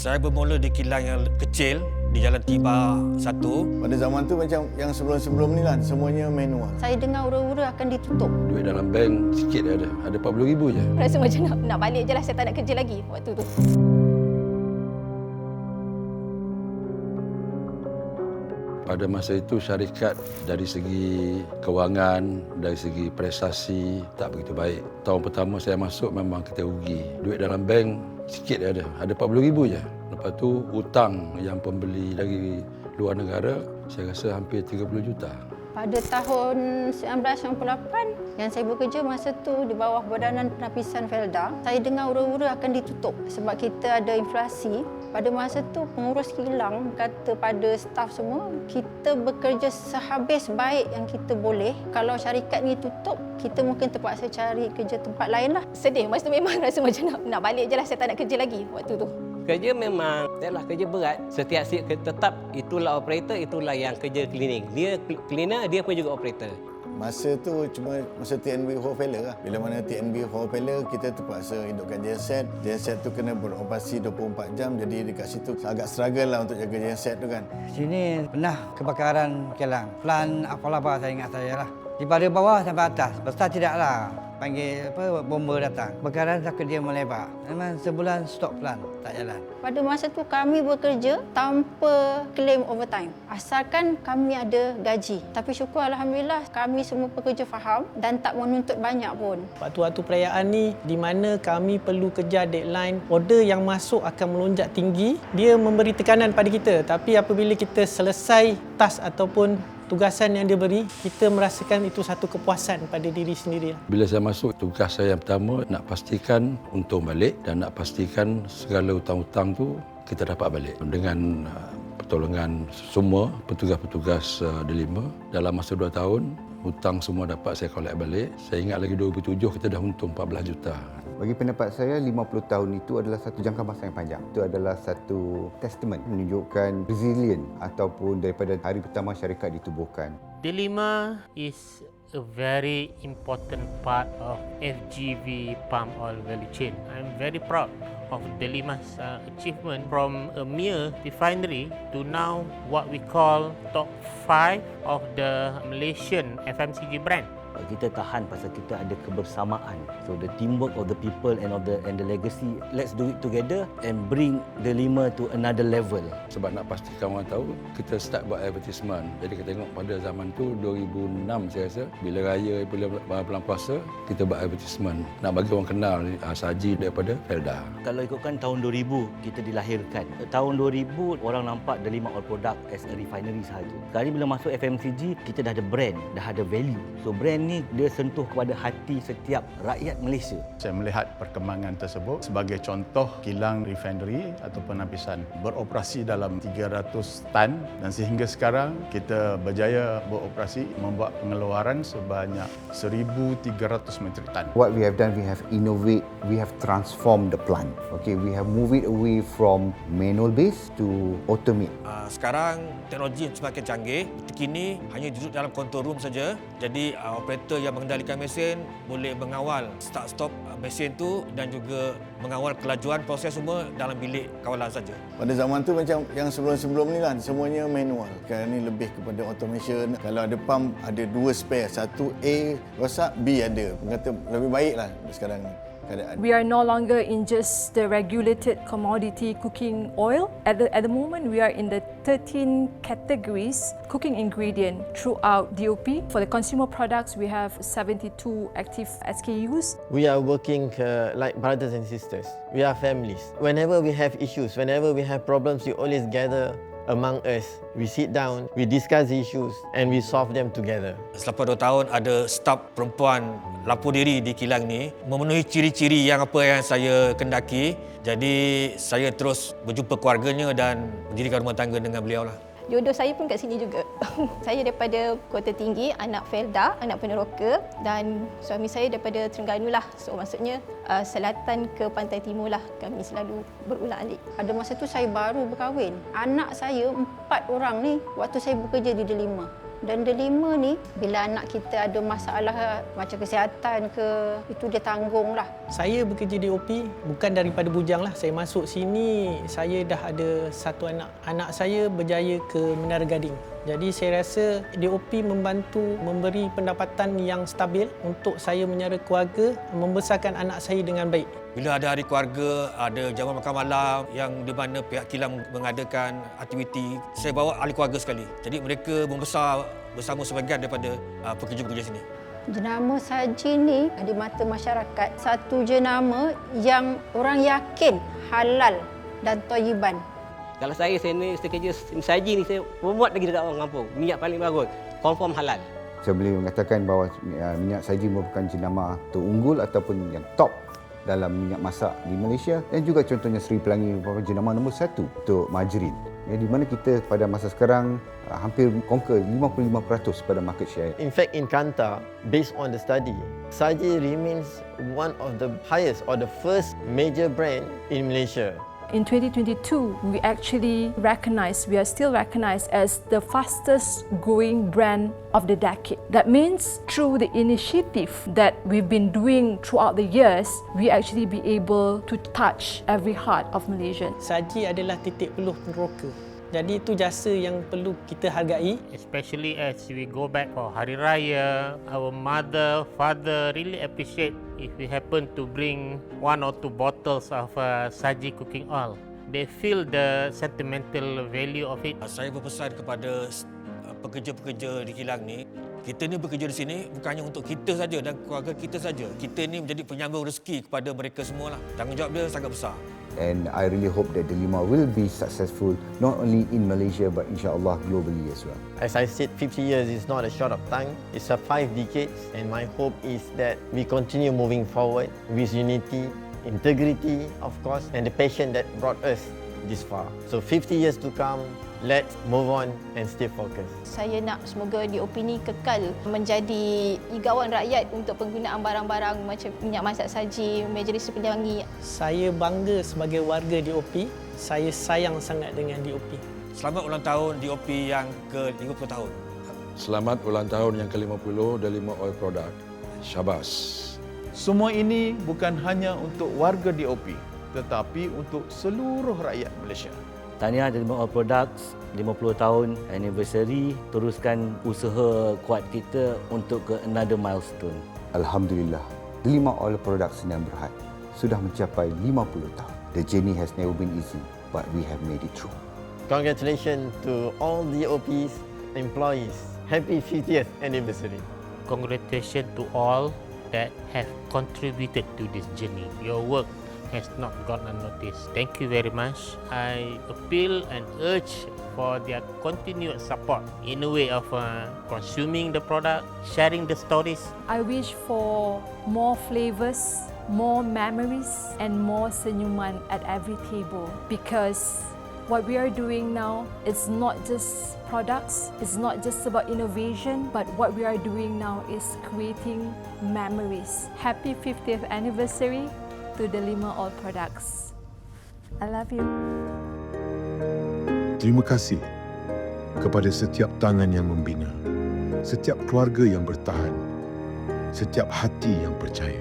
Saya bermula di kilang yang kecil di Jalan Tiba 1. Pada zaman tu macam yang sebelum-sebelum ni lah, semuanya manual. Saya dengar ura-ura akan ditutup. Duit dalam bank sikit ada 40,000 je. Rasa macam nak balik je lah, saya tak nak kerja lagi waktu tu. Pada masa itu syarikat dari segi kewangan, dari segi prestasi tak begitu baik. Tahun pertama saya masuk memang kita rugi. Duit dalam bank sikit ada 40,000 je. Lepas tu hutang yang pembeli dari luar negara saya rasa hampir 30 juta. Pada tahun 1998 yang saya bekerja masa tu di bawah Badan Penapisan Felda, saya dengar ura-ura akan ditutup sebab kita ada inflasi. Pada masa tu pengurus kilang kata pada staf semua, kita bekerja sehabis baik yang kita boleh. Kalau syarikat ni tutup, kita mungkin terpaksa cari kerja tempat lain lah. Sedih, masa tu memang rasa macam nak balik je lah, saya tak nak kerja lagi waktu tu. Kerja memang adalah kerja berat. Setiap shift tetap itulah operator, itulah yang kerja cleaning. Dia cleaner, dia pun juga operator. Masa tu cuma masa TNB Power Failure lah. Bila mana TNB Power Failure, kita terpaksa hidupkan genset. Genset tu kena beroperasi 24 jam. Jadi dekat situ agak struggle lah untuk jaga genset tu kan. Sini pernah kebakaran kilang. Plan apa-apa saya ingat saya lah. Daripada bawah sampai atas. Besar tidaklah. Panggil bomba datang. Kebakaran takut dia melebar. Memang sebulan stop plan, tak jalan. Pada masa tu kami bekerja tanpa claim overtime. Asalkan kami ada gaji. Tapi syukur Alhamdulillah kami semua pekerja faham dan tak menuntut banyak pun. Waktu-waktu perayaan ni di mana kami perlu kejar deadline, order yang masuk akan melonjak tinggi. Dia memberi tekanan pada kita. Tapi apabila kita selesai task ataupun tugasan yang dia beri, kita merasakan itu satu kepuasan pada diri sendiri. Bila saya masuk, tugas saya yang pertama nak pastikan untung balik dan nak pastikan segala hutang-hutang tu kita dapat balik. Dengan pertolongan semua petugas-petugas Delima, dalam masa 2 tahun, hutang semua dapat saya collect balik. Saya ingat lagi 2007 kita dah untung 14 juta. Bagi pendapat saya, 50 tahun itu adalah satu jangka masa yang panjang. Itu adalah satu testament menunjukkan resilient ataupun daripada hari pertama syarikat ditubuhkan. Delima is a very important part of FGV palm oil value chain. I'm very proud of Delima's achievement from a mere refinery to now what we call top 5 of the Malaysian FMCG brand. Kita tahan pasal kita ada kebersamaan. So the teamwork of the people and the legacy, let's do it together and bring Delima to another level. Sebab nak pastikan orang tahu, kita start buat advertisement. Jadi kita tengok pada zaman tu 2006 saya rasa, bila raya, bila bulan puasa, kita buat advertisement. Nak bagi orang kenal saji daripada Felda. Kalau ikutkan tahun 2000 kita dilahirkan. Tahun 2000 orang nampak Delima Oil Product as a refinery sahaja. Sekarang bila masuk FMCG, kita dah ada brand, dah ada value. So brand ni dia sentuh kepada hati setiap rakyat Malaysia. Saya melihat perkembangan tersebut sebagai contoh kilang refinery atau penapisan beroperasi dalam 300 tan dan sehingga sekarang kita berjaya beroperasi membuat pengeluaran sebanyak 1,300 metrik tan. What we have done, we have innovate, we have transformed the plant. Okay, we have moved it away from manual base to automate. Sekarang teknologi semakin canggih. Kini hanya duduk dalam control room saja. Jadi operator yang mengendalikan mesin boleh mengawal start stop mesin tu dan juga mengawal kelajuan proses semua dalam bilik kawalan saja. Pada zaman tu macam yang sebelum-sebelum ni lah, semuanya manual. Sekarang ni lebih kepada automation. Kalau ada pump, ada 2 spare. Satu A rosak, B ada. Kata lebih baik lah sekarang ni. We are no longer in just the regulated commodity cooking oil. At the moment, we are in the 13 categories cooking ingredient throughout DOP. For the consumer products, we have 72 active SKUs. We are working like brothers and sisters. We are families. Whenever we have issues, whenever we have problems, we always gather among us. We sit down, we discuss the issues and we solve them together. Selepas 2 tahun ada staf perempuan lapor diri di kilang ni memenuhi ciri-ciri yang apa yang saya kendaki. Jadi saya terus berjumpa keluarganya dan mendirikan rumah tangga dengan beliau lah. Jodoh saya pun kat sini juga. Saya daripada Kota Tinggi, anak Felda, anak peneroka, dan suami saya daripada Terengganu lah. So maksudnya selatan ke pantai timur lah kami selalu berulang-alik. Pada masa tu saya baru berkahwin. Anak saya 4 orang ni waktu saya bekerja di Delima. Dan Delima ni, bila anak kita ada masalah macam kesihatan ke, itu dia tanggung lah. Saya bekerja di OP bukan daripada bujang lah. Saya masuk sini, saya dah ada satu anak. Anak saya berjaya ke Menara Gading. Jadi saya rasa DOP membantu memberi pendapatan yang stabil untuk saya menyara keluarga, membesarkan anak saya dengan baik. Bila ada hari keluarga, ada jamuan makan malam yang di mana pihak kilang mengadakan aktiviti, saya bawa ahli keluarga sekali. Jadi mereka membesar bersama sebahagian daripada pekerja-pekerja sini. Jenama Saji ni di mata masyarakat satu jenama yang orang yakin halal dan thayyiban. Kalau saya ni kerja saji ni, saya buat lagi dekat orang kampung. Minyak paling bagus, confirm halal. Saya boleh mengatakan bahawa minyak saji merupakan jenama terunggul ataupun yang top dalam minyak masak di Malaysia, dan juga contohnya Seri Pelangi merupakan jenama nombor 1 untuk margarin. Di mana kita pada masa sekarang hampir conquer 55% pada market share. In fact, in Kanta, based on the study, Saji remains one of the highest or the first major brand in Malaysia. In 2022, we are still recognized as the fastest growing brand of the decade. That means through the initiative that we've been doing throughout the years, we actually be able to touch every heart of Malaysians. Saji adalah titik peluh peneroka. Jadi itu jasa yang perlu kita hargai. Especially as we go back for Hari Raya, our mother, father really appreciate if we happen to bring 1 or 2 bottles of Saji cooking oil. They feel the sentimental value of it. Saya berpesan kepada pekerja-pekerja di kilang ni, kita ni bekerja di sini bukannya untuk kita saja dan keluarga kita saja. Kita ni menjadi penyambung rezeki kepada mereka semualah. Tanggungjawab dia sangat besar. And I really hope that Delima will be successful not only in Malaysia but insyaAllah globally as well. As I said, 50 years is not a short of time. It's 5 decades, and my hope is that we continue moving forward with unity, integrity, of course, and the passion that brought us this far. So 50 years to come, let's move on and stay focused. Saya nak semoga DOP ni kekal menjadi igawan rakyat untuk penggunaan barang-barang macam minyak masak saji, Majlis Seri Pelangi. Saya bangga sebagai warga DOP. Saya sayang sangat dengan DOP. Selamat ulang tahun DOP yang ke-50 tahun. Selamat ulang tahun yang ke-50 Delima Oil Product. Syabas. Semua ini bukan hanya untuk warga DOP, tetapi untuk seluruh rakyat Malaysia. Tahniah Delima Oil Products 50 tahun anniversary. Teruskan usaha kuat kita untuk ke another milestone. Alhamdulillah, Delima Oil Products Sdn Bhd sudah mencapai 50 tahun. The journey has never been easy, but we have made it through. Congratulations to all DOP's employees. Happy 50th anniversary. Congratulations to all that have contributed to this journey. Your work has not gone unnoticed. Thank you very much. I appeal and urge for their continued support in a way of consuming the product, sharing the stories. I wish for more flavors, more memories, and more senyuman at every table, because what we are doing now is not just products, it's not just about innovation, but what we are doing now is creating memories. Happy 50th anniversary to Delima Oil Products. I love you. Terima kasih kepada setiap tangan yang membina, setiap keluarga yang bertahan, setiap hati yang percaya.